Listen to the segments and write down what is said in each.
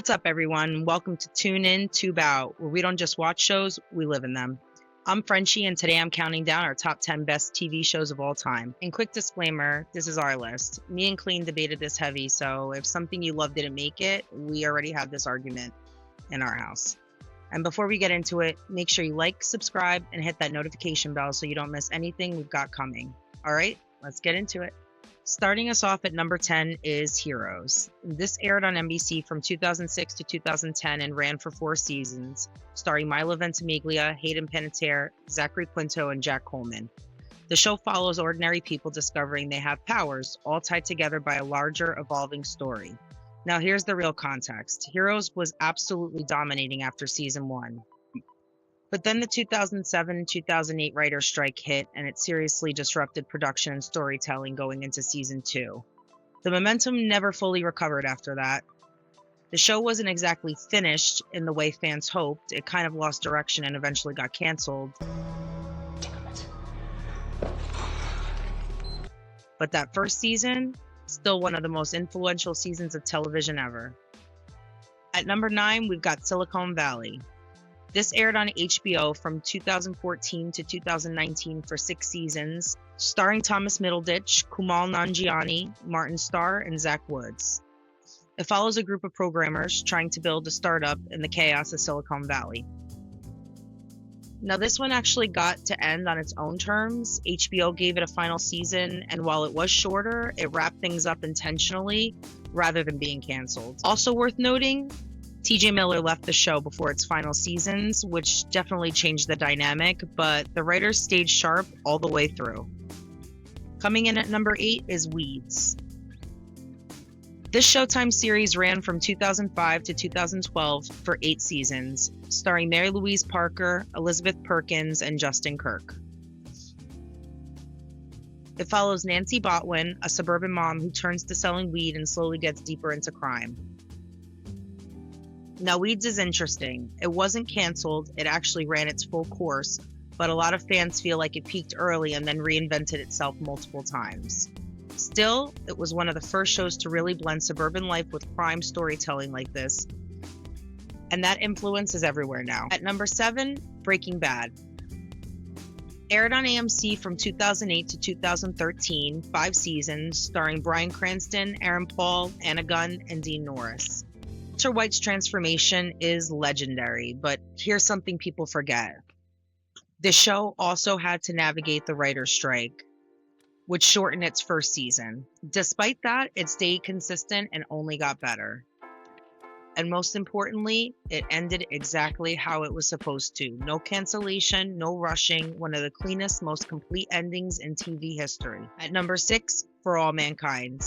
What's up, everyone? Welcome to Tune In, Tube Out, where we don't just watch shows, we live in them. I'm Frenchy, and today I'm counting down our top 10 best TV shows of all time. And quick disclaimer, this is our list. Me and Clean debated this heavy, so if something you love didn't make it, we already had this argument in our house. And before we get into it, make sure you like, subscribe, and hit that notification bell so you don't miss anything we've got coming. All right, let's get into it. Starting us off at number 10 is Heroes. This aired on NBC from 2006 to 2010 and ran for 4 seasons, starring Milo Ventimiglia, Hayden Panettiere, Zachary Quinto, and Jack Coleman. The show follows ordinary people discovering they have powers, all tied together by a larger, evolving story. Now here's the real context. Heroes was absolutely dominating after season 1. But then the 2007-2008 writer's strike hit, and it seriously disrupted production and storytelling going into season 2. The momentum never fully recovered after that. The show wasn't exactly finished in the way fans hoped. It kind of lost direction and eventually got canceled. But that first season, still one of the most influential seasons of television ever. At number 9, we've got Silicon Valley. This aired on HBO from 2014 to 2019 for 6 seasons, starring Thomas Middleditch, Kumail Nanjiani, Martin Starr, and Zach Woods. It follows a group of programmers trying to build a startup in the chaos of Silicon Valley. Now, this one actually got to end on its own terms. HBO gave it a final season, and while it was shorter, it wrapped things up intentionally rather than being canceled. Also worth noting, TJ Miller left the show before its final seasons, which definitely changed the dynamic, but the writers stayed sharp all the way through. Coming in at number 8 is Weeds. This Showtime series ran from 2005 to 2012 for 8 seasons, starring Mary Louise Parker, Elizabeth Perkins, and Justin Kirk. It follows Nancy Botwin, a suburban mom who turns to selling weed and slowly gets deeper into crime. Now, Weeds is interesting. It wasn't canceled, it actually ran its full course, but a lot of fans feel like it peaked early and then reinvented itself multiple times. Still, it was one of the first shows to really blend suburban life with crime storytelling like this, and that influence is everywhere now. At number 7, Breaking Bad. Aired on AMC from 2008 to 2013, 5 seasons, starring Bryan Cranston, Aaron Paul, Anna Gunn, and Dean Norris. Walter White's transformation is legendary, but here's something people forget. The show also had to navigate the writer's strike, which shortened its first season. Despite that, it stayed consistent and only got better. And most importantly, it ended exactly how it was supposed to. No cancellation, no rushing, one of the cleanest, most complete endings in TV history. At number 6, For All Mankind.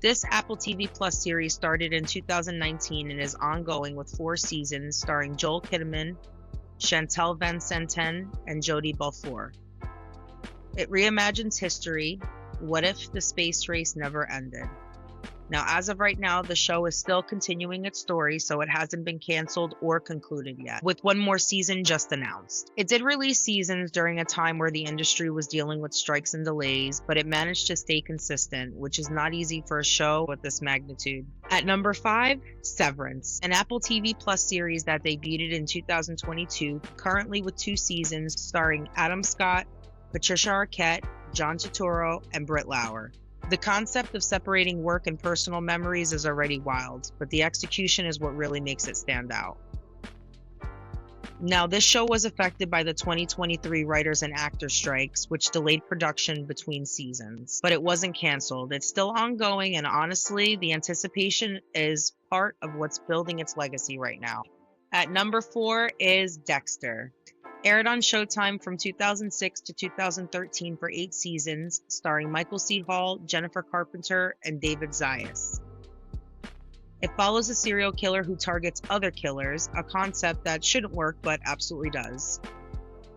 This Apple TV Plus series started in 2019 and is ongoing with 4 seasons starring Joel Kinnaman, Chantal Van Santen, and Jodie Balfour. It reimagines history. What if the space race never ended? Now, as of right now, the show is still continuing its story, so it hasn't been canceled or concluded yet, with 1 more season just announced. It did release seasons during a time where the industry was dealing with strikes and delays, but it managed to stay consistent, which is not easy for a show with this magnitude. At number 5, Severance, an Apple TV Plus series that debuted in 2022, currently with 2 seasons, starring Adam Scott, Patricia Arquette, John Turturro, and Britt Lauer. The concept of separating work and personal memories is already wild, but the execution is what really makes it stand out. Now, this show was affected by the 2023 writers and actors strikes, which delayed production between seasons. But it wasn't canceled. It's still ongoing, and honestly, the anticipation is part of what's building its legacy right now. At number 4 is Dexter. Aired on Showtime from 2006 to 2013 for 8 seasons, starring Michael C. Hall, Jennifer Carpenter, and David Zayas. It follows a serial killer who targets other killers, a concept that shouldn't work but absolutely does.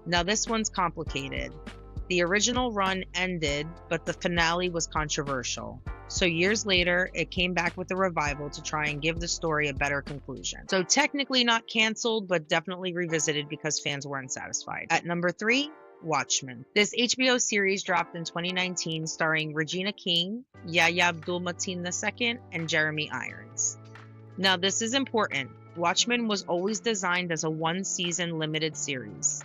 Now, this one's complicated. The original run ended, but the finale was controversial. So years later, it came back with a revival to try and give the story a better conclusion. So technically not canceled, but definitely revisited because fans weren't satisfied. At number 3, Watchmen. This HBO series dropped in 2019, starring Regina King, Yahya Abdul-Mateen II, and Jeremy Irons. Now, this is important. Watchmen was always designed as a one-season limited series.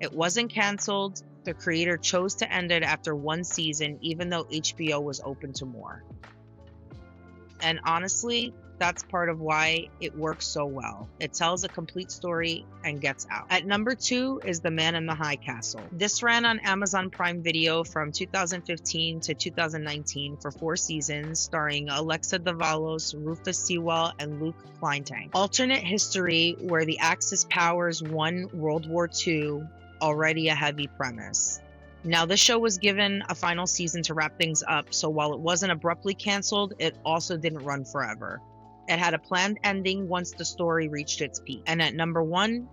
It wasn't canceled. The creator chose to end it after one season, even though HBO was open to more. And honestly, that's part of why it works so well. It tells a complete story and gets out. At number 2 is The Man in the High Castle. This ran on Amazon Prime Video from 2015 to 2019 for 4 seasons, starring Alexa Davalos, Rufus Sewell, and Luke Kleintank. Alternate history where the Axis powers won World War II, already a heavy premise. Now, this show was given a final season to wrap things up, so while it wasn't abruptly canceled, it also didn't run forever. It had a planned ending once the story reached its peak. And at number 1,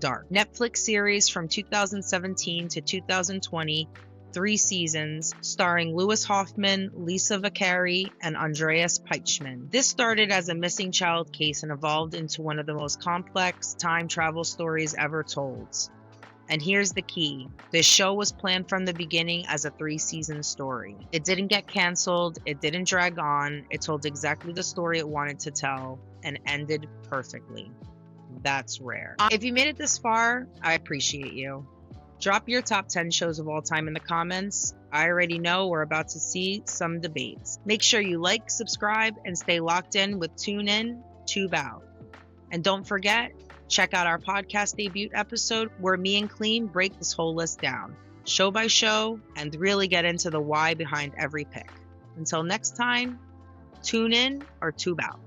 Dark. Netflix series from 2017 to 2020, 3 seasons, starring Lewis Hoffman, Lisa Vaccari, and Andreas Peichman. This started as a missing child case and evolved into one of the most complex time travel stories ever told. And here's the key. This show was planned from the beginning as a 3-season story. It didn't get canceled. It didn't drag on. It told exactly the story it wanted to tell and ended perfectly. That's rare. If you made it this far, I appreciate you. Drop your top 10 shows of all time in the comments. I already know we're about to see some debates. Make sure you like, subscribe, and stay locked in with Tune In, Tube Out. And don't forget, check out our podcast debut episode where me and Clean break this whole list down, show by show, and really get into the why behind every pick. Until next time, tune in or tube out.